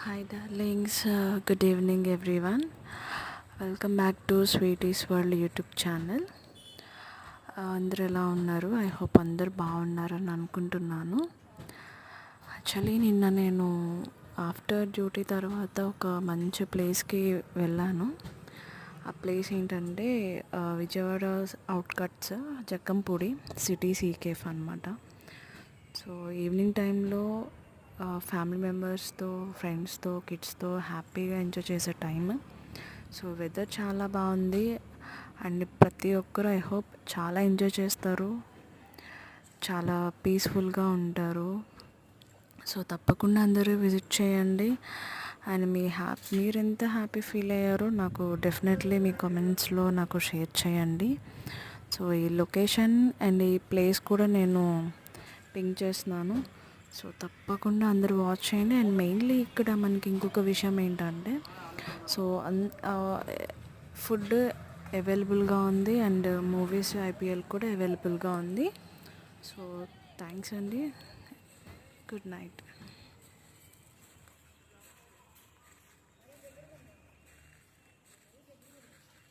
Hi darlings, good evening everyone. Welcome back to Sweeties World YouTube channel. అందరూ ఎలా ఉన్నారు? I hope అందరు బాగున్నారని అనుకుంటున్నాను. యాక్చువల్లీ నిన్న నేను ఆఫ్టర్ డ్యూటీ తర్వాత ఒక మంచి ప్లేస్కి వెళ్ళాను. ఆ ప్లేస్ ఏంటంటే Vijayawada outskirts Jakkampudi city sea cafe అనమాట. సో ఈవినింగ్ టైంలో ఫ్యామిలీ మెంబర్స్తో, ఫ్రెండ్స్తో, కిడ్స్తో హ్యాపీగా ఎంజాయ్ చేసే టైం. సో వెదర్ చాలా బాగుంది అండ్ ప్రతి ఒక్కరు ఐ హోప్ చాలా ఎంజాయ్ చేస్తారు, చాలా పీస్ఫుల్గా ఉంటారు. సో తప్పకుండా అందరూ విజిట్ చేయండి. అండ్ మీరు ఎంత హ్యాపీ ఫీల్ అయ్యారో నాకు డెఫినెట్లీ మీ కామెంట్స్లో నాకు షేర్ చేయండి. సో ఈ లొకేషన్ అండ్ ఈ ప్లేస్ కూడా నేను పింక్ చేస్తున్నాను. సో తప్పకుండా అందరూ వాచ్ చేయండి. అండ్ మెయిన్లీ ఇక్కడ మనకి ఇంకొక విషయం ఏంటంటే, సో ఫుడ్ అవైలబుల్గా ఉంది అండ్ మూవీస్ ఐపీఎల్ కూడా అవైలబుల్గా ఉంది. సో థ్యాంక్స్ అండి. Good night.